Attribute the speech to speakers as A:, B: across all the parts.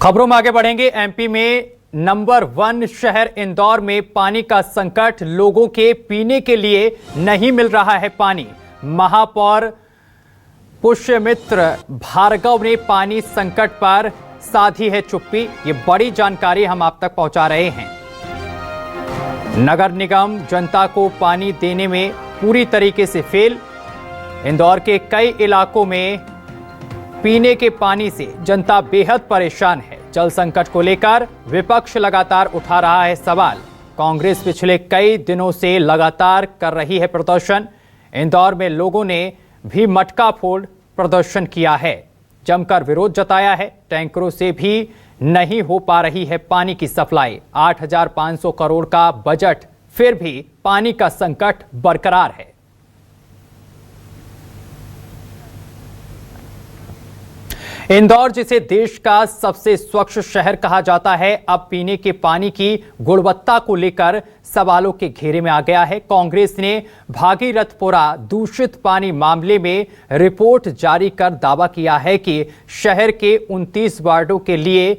A: खबरों में आगे बढ़ेंगे। एमपी में नंबर 1 शहर इंदौर में पानी का संकट, लोगों के पीने के लिए नहीं मिल रहा है पानी। महापौर पुष्यमित्र भार्गव ने पानी संकट पर साधी है चुप्पी। ये बड़ी जानकारी हम आप तक पहुंचा रहे हैं। नगर निगम जनता को पानी देने में पूरी तरीके से फेल। इंदौर के कई इलाकों में पीने के पानी से जनता बेहद परेशान है। जल संकट को लेकर विपक्ष लगातार उठा रहा है सवाल। कांग्रेस पिछले कई दिनों से लगातार कर रही है प्रदर्शन। इंदौर में लोगों ने भी मटका फोड़ प्रदर्शन किया है, जमकर विरोध जताया है। टैंकरों से भी नहीं हो पा रही है पानी की सप्लाई। 8,500 करोड़ का बजट, फिर भी पानी का संकट बरकरार है। इंदौर, जिसे देश का सबसे स्वच्छ शहर कहा जाता है, अब पीने के पानी की गुणवत्ता को लेकर सवालों के घेरे में आ गया है। कांग्रेस ने भागीरथपुरा दूषित पानी मामले में रिपोर्ट जारी कर दावा किया है कि शहर के 29 वार्डों के लिए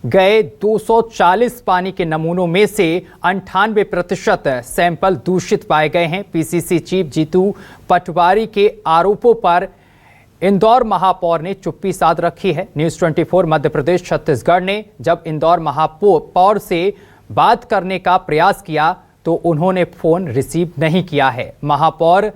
A: गए 240 पानी के नमूनों में से 98% सैंपल दूषित पाए गए हैं। पीसीसी चीफ जीतू पटवारी के आरोपों पर इंदौर महापौर ने चुप्पी साध रखी है। न्यूज़ 24 मध्य प्रदेश छत्तीसगढ़ ने जब इंदौर महापौर से बात करने का प्रयास किया तो उन्होंने फोन रिसीव नहीं किया है। महापौर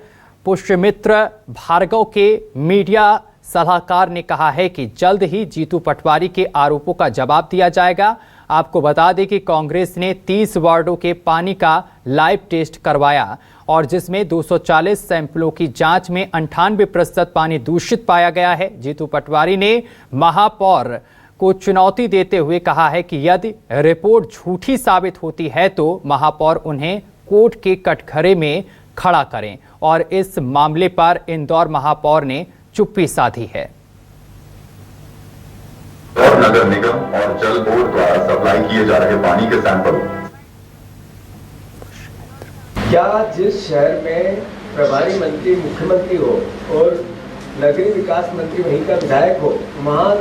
A: पुष्यमित्र भार्गव के मीडिया सलाहकार ने कहा है कि जल्द ही जीतू पटवारी के आरोपों का जवाब दिया जाएगा। आपको बता दें कि कांग्रेस ने 30 वार्डों के पानी का लाइव टेस्ट करवाया और जिसमें 240 सैंपलों की जांच में 98% पानी दूषित पाया गया है। जीतू पटवारी ने महापौर को चुनौती देते हुए कहा है कि यदि रिपोर्ट झूठी साबित होती है तो महापौर उन्हें कोर्ट के कटघरे में खड़ा करें और इस मामले पर इंदौर महापौर ने चुप्पी साधी है।
B: और नगर निगम और जल बोर्ड द्वारा सप्लाई किए जा रहे पानी के सैंपल,
C: क्या जिस शहर में प्रभारी मंत्री मुख्यमंत्री हो और नगरीय विकास मंत्री वहीं का विधायक हो, वहाँ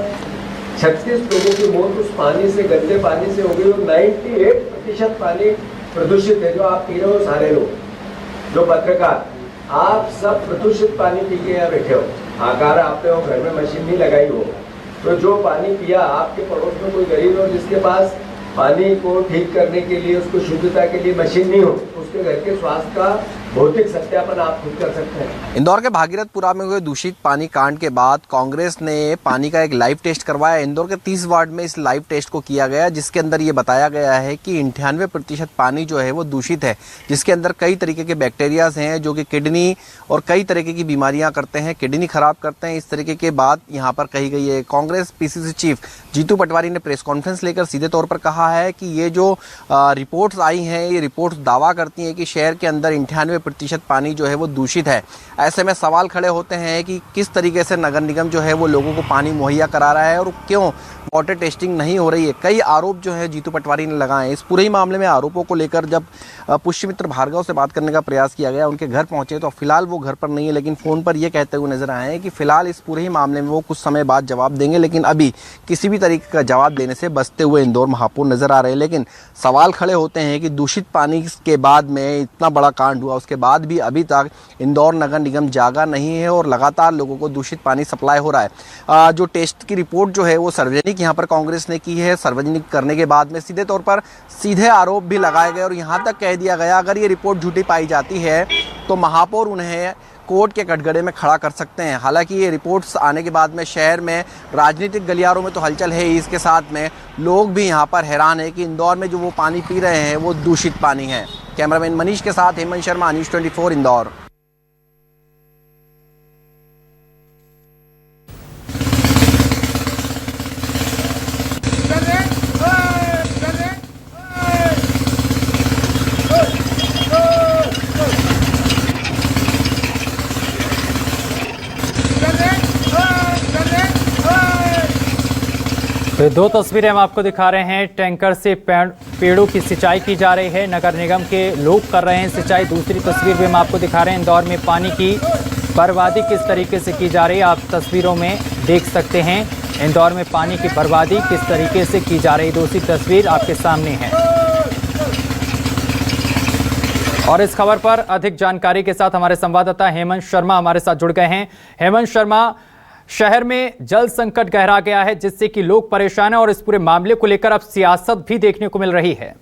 C: 36 लोगों की मौत उस पानी से, गंदे पानी से हो गई और 98% पानी प्रदूषित है। जो आप पी रहे हो, सारे लोग जो पत्रकार, आप सब प्रदूषित पानी पी के यहाँ बैठे हो। आकार आपने हो, घर में मशीन नहीं लगाई हो, तो जो पानी पिया, आपके पड़ोस में कोई गरीब हो जिसके पास पानी को ठीक करने के लिए, उसको शुद्धता के लिए मशीन नहीं हो, उसके घर के स्वास्थ्य का भौतिक सत्यापन आप खुद कर सकते हैं।
D: इंदौर के भागीरथपुरा में हुए दूषित पानी कांड के बाद कांग्रेस ने पानी का एक लाइव टेस्ट करवाया। इंदौर के 30 वार्ड में इस लाइव टेस्ट को किया गया, जिसके अंदर ये बताया गया है कि 98% पानी जो है वो दूषित है, जिसके अंदर कई तरीके के बैक्टीरियाज हैं जो कि किडनी और कई तरीके की बीमारियां करते हैं, किडनी खराब करते हैं। इस तरीके की बात यहाँ पर कही गई है। कांग्रेस पीसीसी चीफ जीतू पटवारी ने प्रेस कॉन्फ्रेंस लेकर सीधे तौर पर कहा है कि ये जो रिपोर्ट्स आई हैं, ये रिपोर्ट्स दावा करती हैं कि शहर के अंदर 98% पानी जो है वो दूषित है। ऐसे में सवाल खड़े होते हैं कि किस तरीके से नगर निगम जो है वो लोगों को पानी मुहैया करा रहा है और क्यों वाटर टेस्टिंग नहीं हो रही है। कई आरोप जो है जीतू पटवारी ने लगाए। इस पूरे ही मामले में आरोपों को लेकर जब पुष्यमित्र भार्गव से बात करने का प्रयास किया गया, उनके घर पहुंचे तो फिलहाल वो घर पर नहीं है, लेकिन फ़ोन पर यह कहते हुए नजर आए हैं कि फिलहाल इस पूरे ही मामले में वो कुछ समय बाद जवाब देंगे, लेकिन अभी किसी भी तरीके का जवाब देने से बचते हुए इंदौर महापौर नजर आ रहे हैं। लेकिन सवाल खड़े होते हैं कि दूषित पानी के बाद में इतना बड़ा कांड हुआ, उसके बाद भी अभी तक इंदौर नगर निगम जागा नहीं है और लगातार लोगों को दूषित पानी सप्लाई हो रहा है। जो टेस्ट की रिपोर्ट जो है वो सार्वजनिक यहाँ पर कांग्रेस ने की है। सार्वजनिक करने के बाद में सीधे तौर पर सीधे आरोप भी लगाए गए और यहाँ तक कह दिया गया अगर ये रिपोर्ट झूठी पाई जाती है तो महापौर उन्हें कोर्ट के कटघरे में खड़ा कर सकते हैं। हालांकि ये रिपोर्ट्स आने के बाद में शहर में राजनीतिक गलियारों में तो हलचल है ही, इसके साथ में लोग भी यहाँ पर हैरान है कि इंदौर में जो वो पानी पी रहे हैं वो दूषित पानी है। कैमरामैन मनीष के साथ हेमंत शर्मा, न्यूज़ 24 इंदौर।
A: तो दो तस्वीरें हम आपको दिखा रहे हैं। टैंकर से पेड़ों की सिंचाई की जा रही है, नगर निगम के लोग कर रहे हैं सिंचाई। दूसरी तस्वीर भी हम आपको दिखा रहे हैं इंदौर में पानी की बर्बादी किस तरीके से की जा रही है, आप तस्वीरों में देख सकते हैं। इंदौर में पानी की बर्बादी किस तरीके से की जा रही, दूसरी तस्वीर आपके सामने है। और इस खबर पर अधिक जानकारी के साथ हमारे संवाददाता हेमंत शर्मा हमारे साथ जुड़ गए हैं। हेमंत शर्मा, शहर में जल संकट गहरा गया है जिससे कि लोग परेशान हैं और इस पूरे मामले को लेकर अब सियासत भी देखने को मिल रही है।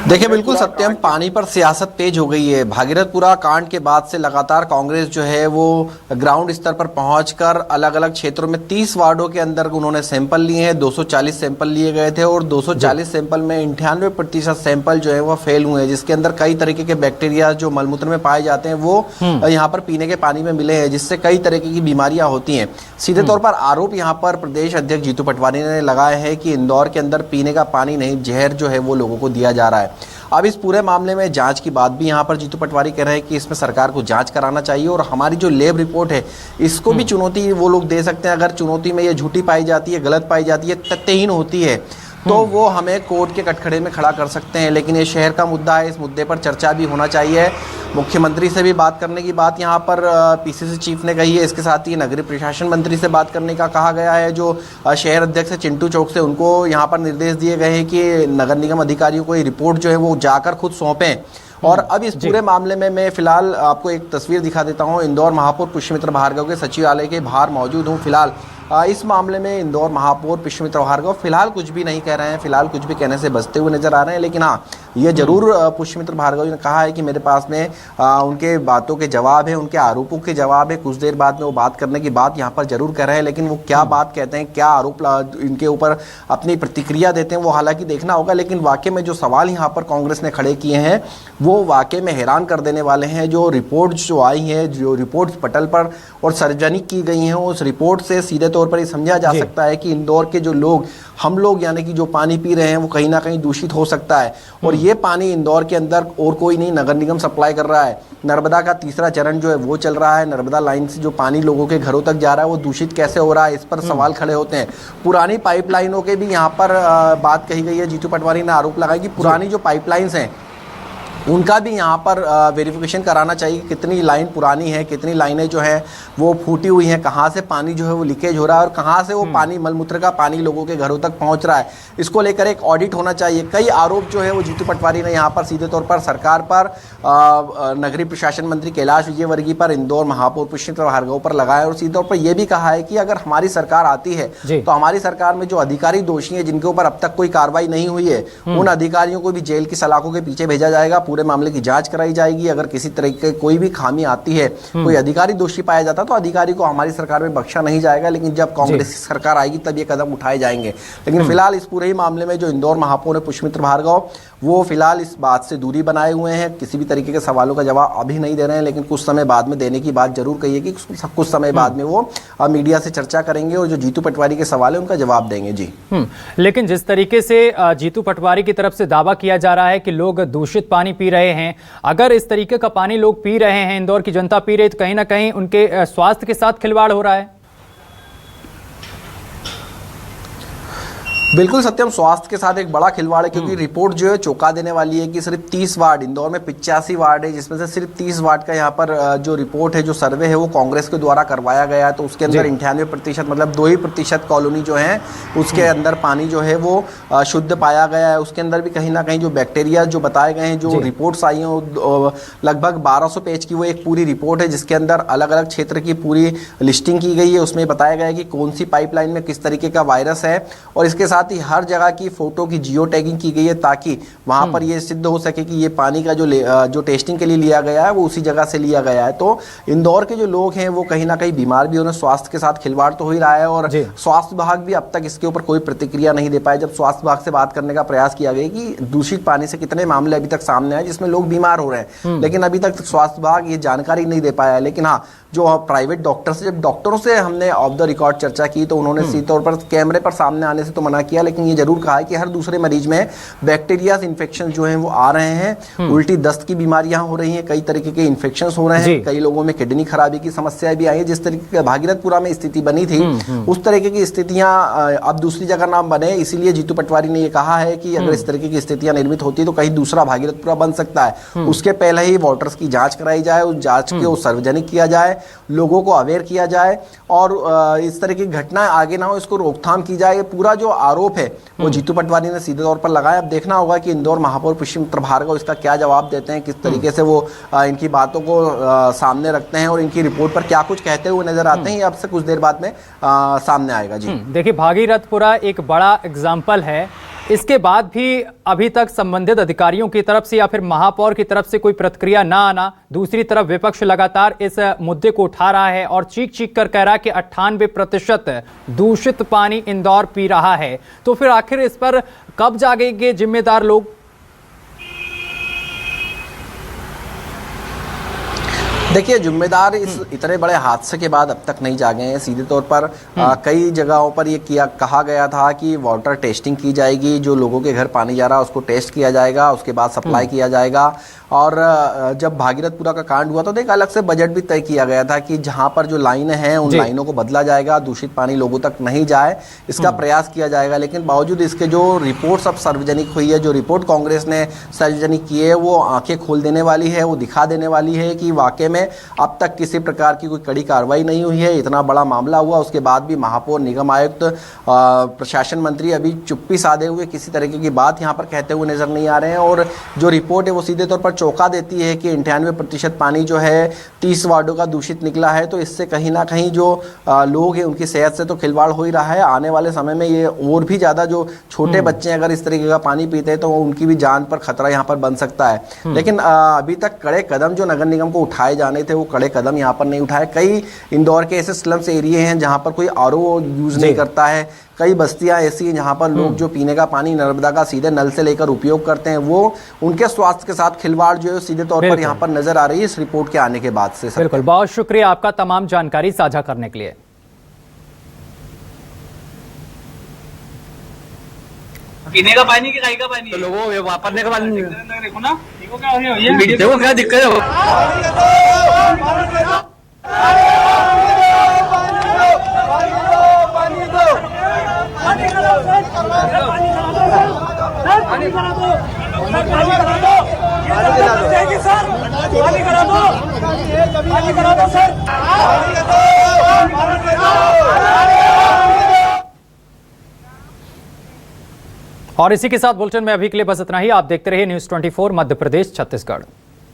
D: देखिए, बिल्कुल सत्यम, पानी पर सियासत तेज हो गई है। भागीरथपुरा कांड के बाद से लगातार कांग्रेस जो है वो ग्राउंड स्तर पर पहुंचकर अलग अलग क्षेत्रों में 30 वार्डों के अंदर उन्होंने सैंपल लिए हैं। 240 सैंपल लिए गए थे और 240 सैंपल में 98% सैंपल जो है वो फेल हुए हैं, जिसके अंदर कई तरीके के बैक्टीरिया जो मलमूत्र में पाए जाते हैं वो यहाँ पर पीने के पानी में मिले हैं, जिससे कई तरीके की बीमारियां होती हैं। सीधे तौर पर आरोप यहाँ पर प्रदेश अध्यक्ष जीतू पटवारी ने लगाया है कि इंदौर के अंदर पीने का पानी नहीं, जहर जो है वो लोगों को दिया जा रहा है। अब इस पूरे मामले में जांच की बात भी यहाँ पर जीतू पटवारी कह रहे हैं कि इसमें सरकार को जांच कराना चाहिए और हमारी जो लैब रिपोर्ट है इसको भी चुनौती वो लोग दे सकते हैं। अगर चुनौती में ये झूठी पाई जाती है, गलत पाई जाती है, तथ्यहीन होती है, तो वो हमें कोर्ट के कटघरे में खड़ा कर सकते हैं। लेकिन ये शहर का मुद्दा है, इस मुद्दे पर चर्चा भी होना चाहिए। मुख्यमंत्री से भी बात करने की बात यहाँ पर पीसीसी चीफ ने कही है। इसके साथ ही नगरीय प्रशासन मंत्री से बात करने का कहा गया है। जो शहर अध्यक्ष है चिंटू चौक से, उनको यहाँ पर निर्देश दिए गए हैं कि नगर निगम अधिकारियों को ये रिपोर्ट जो है वो जाकर खुद सौंपें। और अब इस पूरे मामले में मैं फिलहाल आपको एक तस्वीर दिखा देता हूँ। इंदौर महापौर पुष्यमित्र भार्गव के सचिवालय के बाहर मौजूद हूँ फिलहाल। इस मामले में इंदौर महापौर पुष्यमित्र भार्गव फिलहाल कुछ भी नहीं कह रहे हैं, फिलहाल कुछ भी कहने से बचते हुए नजर आ रहे हैं। लेकिन हाँ, ये जरूर पुष्यमित्र भार्गव ने कहा है कि मेरे पास में उनके बातों के जवाब है, उनके आरोपों के जवाब है। कुछ देर बाद में वो बात करने की बात यहाँ पर जरूर कर रहे हैं, लेकिन वो क्या बात कहते हैं, क्या आरोप इनके ऊपर अपनी प्रतिक्रिया देते हैं, वो हालांकि देखना होगा। लेकिन वाकई में जो सवाल यहाँ पर कांग्रेस ने खड़े किए हैं वो वाकई में हैरान कर देने वाले हैं। जो रिपोर्ट जो आई है, जो रिपोर्ट पटल पर और सार्वजनिक की गई हैं, उस रिपोर्ट से सीधे तौर पर ये समझा जा सकता है कि इंदौर के जो लोग, हम लोग यानी कि जो पानी पी रहे हैं वो कहीं ना कहीं दूषित हो सकता है। और ये पानी इंदौर के अंदर और कोई नहीं, नगर निगम सप्लाई कर रहा है। नर्मदा का तीसरा चरण जो है वो चल रहा है। नर्मदा लाइन से जो पानी लोगों के घरों तक जा रहा है वो दूषित कैसे हो रहा है, इस पर सवाल खड़े होते हैं। पुरानी पाइपलाइनों के भी यहाँ पर बात कही गई है। जीतू पटवारी ने आरोप लगाया कि पुरानी जो पाइपलाइंस हैं उनका भी यहाँ पर वेरिफिकेशन कराना चाहिए, कितनी लाइन पुरानी है, कितनी लाइनें जो है वो फूटी हुई हैं, कहाँ से पानी जो है वो लीकेज हो रहा है और कहाँ से वो पानी, मलमूत्र का पानी लोगों के घरों तक पहुँच रहा है। इसको लेकर एक ऑडिट होना चाहिए। कई आरोप जो है वो जीतू पटवारी ने यहाँ पर सीधे तौर पर सरकार पर, नगरीय प्रशासन मंत्री कैलाश विजयवर्गीय पर, इंदौर महापौर पुष्यमित्र भार्गव पर लगाया और सीधे तौर पर यह भी कहा है कि अगर हमारी सरकार आती है तो हमारी सरकार में जो अधिकारी दोषी हैं, जिनके ऊपर अब तक कोई कार्रवाई नहीं हुई है, उन अधिकारियों को भी जेल की सलाखों के पीछे भेजा जाएगा। पूरे मामले की जांच कराई जाएगी। अगर किसी तरीके कोई भी खामी आती है, कोई अधिकारी दोषी पाया जाता है तो अधिकारी को हमारी सरकार में बख्शा नहीं जाएगा। लेकिन जब कांग्रेस की सरकार आएगी तब ये कदम उठाए जाएंगे। लेकिन फिलहाल इस पूरे ही मामले में जो इंदौर महापौर है पुष्यमित्र भार्गव, वो फिलहाल इस बात से दूरी बनाए हुए हैं, किसी भी तरीके के सवालों का जवाब अभी नहीं दे रहे हैं। लेकिन कुछ समय बाद में देने की बात जरूर कही है कि कुछ समय बाद में वो मीडिया से चर्चा करेंगे और जो जीतू पटवारी के सवाल है उनका जवाब देंगे। जी,
A: लेकिन जिस तरीके से जीतू पटवारी की तरफ से दावा किया जा रहा है कि लोग दूषित पानी पी रहे हैं, अगर इस तरीके का पानी लोग पी रहे हैं, इंदौर की जनता पी रही है, तो कहीं ना कहीं उनके स्वास्थ्य के साथ खिलवाड़ हो रहा है।
D: बिल्कुल सत्यम, स्वास्थ्य के साथ एक बड़ा खिलवाड़ है, क्योंकि रिपोर्ट जो है चौंका देने वाली है कि सिर्फ 30 वार्ड, इंदौर में 85 वार्ड है, जिसमें से सिर्फ 30 वार्ड का यहाँ पर जो रिपोर्ट है, जो सर्वे है वो कांग्रेस के द्वारा करवाया गया है। तो उसके अंदर 98% मतलब 2% कॉलोनी जो है उसके अंदर पानी जो है वो शुद्ध पाया गया है। उसके अंदर भी कहीं ना कहीं जो बैक्टीरिया जो बताए गए हैं, जो रिपोर्ट्स आई हैं, लगभग 1200 पेज की वो एक पूरी रिपोर्ट है, जिसके अंदर अलग अलग क्षेत्र की पूरी लिस्टिंग की गई है। उसमें बताया गया है कि कौन सी पाइपलाइन में किस तरीके का वायरस है और इसके साथ ही हर जगह की फोटो की जियो टैगिंग की गई है, ताकि वहां पर यह सिद्ध हो सके कि ये पानी का जो टेस्टिंग के लिए लिया गया है वो उसी जगह से लिया गया है। तो इंदौर के जो लोग हैं वो कहीं ना कहीं बीमार भी हो रहे हैं, स्वास्थ्य के साथ खिलवाड़ तो हो ही रहा है। और स्वास्थ्य विभाग भी अब तक इसके ऊपर कोई प्रतिक्रिया नहीं दे पाया। जब स्वास्थ्य विभाग से बात करने का प्रयास किया गया कि दूषित पानी से कितने मामले अभी तक सामने आए जिसमें लोग बीमार हो रहे हैं, लेकिन अभी तक स्वास्थ्य विभाग ये जानकारी नहीं दे पाया है। लेकिन हाँ, जो प्राइवेट डॉक्टर से, जब डॉक्टरों से हमने ऑफ द रिकॉर्ड चर्चा की तो उन्होंने सीधे तौर पर कैमरे पर सामने आने से तो मना किया, लेकिन ये जरूर कहा है कि हर दूसरे मरीज में बैक्टीरिया इन्फेक्शन जो हैं वो आ रहे हैं, उल्टी दस्त की बीमारियां हो रही हैं, कई तरीके के इन्फेक्शंस हो रहे हैं, कई लोगों में किडनी खराबी की समस्याएं भी आई है। जिस तरीके के भागीरथपुरा में स्थिति बनी थी उस तरीके की स्थितियां अब दूसरी जगह ना बने, इसीलिए जीतू पटवारी ने ये कहा है कि अगर इस तरीके की स्थितियां निर्मित होती है तो कहीं दूसरा भागीरथपुरा बन सकता है। उसके पहले ही वाटर्स की जांच कराई जाए, उस जांच को सार्वजनिक किया जाए, लोगों को अवेयर किया जाए और इस तरह की घटनाएं आगे ना हो, इसको रोकथाम की जाए। ये पूरा जो आरोप है वो जीतू पटवारी ने सीधे तौर पर लगाया। अब देखना होगा कि इंदौर महापौर पुष्पमित्र भार्गव इसका क्या जवाब देते हैं, किस तरीके से वो इनकी बातों को सामने रखते हैं और इनकी रिपोर्ट पर क्या कुछ कहते हुए नजर आते हैं, ये अब से कुछ देर बाद में सामने आएगा। जी
A: देखिए, भागीरथपुरा एक बड़ा एग्जाम्पल है। इसके बाद भी अभी तक संबंधित अधिकारियों की तरफ से या फिर महापौर की तरफ से कोई प्रतिक्रिया ना आना, दूसरी तरफ विपक्ष लगातार इस मुद्दे को उठा रहा है और चीख चीख कर कह रहा है कि 98% दूषित पानी इंदौर पी रहा है। तो फिर आखिर इस पर कब जागेंगे जिम्मेदार लोग?
D: देखिए, जिम्मेदार इस इतने बड़े हादसे के बाद अब तक नहीं जागे हैं। सीधे तौर पर कई जगहों पर ये कहा गया था कि वाटर टेस्टिंग की जाएगी, जो लोगों के घर पानी जा रहा है उसको टेस्ट किया जाएगा, उसके बाद सप्लाई किया जाएगा। और जब भागीरथपुरा का कांड हुआ तो एक अलग से बजट भी तय किया गया था कि जहां पर जो लाइनें हैं उन लाइनों को बदला जाएगा, दूषित पानी लोगों तक नहीं जाए, इसका प्रयास किया जाएगा। लेकिन बावजूद इसके जो रिपोर्ट अब सार्वजनिक हुई है, जो रिपोर्ट कांग्रेस ने सार्वजनिक की है, वो आंखें खोल देने वाली है, वो दिखा देने वाली है कि वाकई में अब तक किसी प्रकार की कोई कड़ी कार्रवाई नहीं हुई है। इतना बड़ा मामला हुआ, उसके बाद भी महापौर, निगम आयुक्त, प्रशासन मंत्री अभी चुप्पी साधे हुए किसी तरीके की बात यहाँ पर कहते हुए नजर नहीं आ रहे हैं। और जो रिपोर्ट है वो सीधे तौर पर चौंका देती है कि 98% पानी जो है 30 वार्डों का दूषित निकला है। तो इससे कहीं ना कहीं जो लोग हैं उनकी सेहत से तो खिलवाड़ हो ही रहा है। आने वाले समय में ये और भी ज्यादा जो छोटे बच्चे अगर इस तरीके का पानी पीते हैं तो उनकी भी जान पर खतरा यहाँ पर बन सकता है। लेकिन अभी तक कड़े कदम जो नगर निगम को उठाए जाने थे वो कड़े कदम यहाँ पर नहीं उठाए। कई इंदौर के ऐसे स्लम्स एरिया हैं जहाँ पर कोई आरओ यूज नहीं करता है, कई बस्तियां ऐसी हैं जहां पर लोग जो पीने का पानी नर्मदा का सीधे नल से लेकर उपयोग करते हैं, वो उनके स्वास्थ्य के साथ खिलवाड़ जो है सीधे तौर पर यहां पर नजर आ रही है इस रिपोर्ट के आने के बाद से।
A: बिल्कुल, बहुत शुक्रिया आपका तमाम जानकारी साझा करने के लिए।
E: पीने का पानी की का पानी, तो लोगों वापरने का पानी देखो ना, देखो क्या दिक्कत है।
A: और इसी के साथ बुलेटिन में अभी के लिए बस इतना ही। आप देखते रहिए न्यूज़ 24 मध्य प्रदेश छत्तीसगढ़।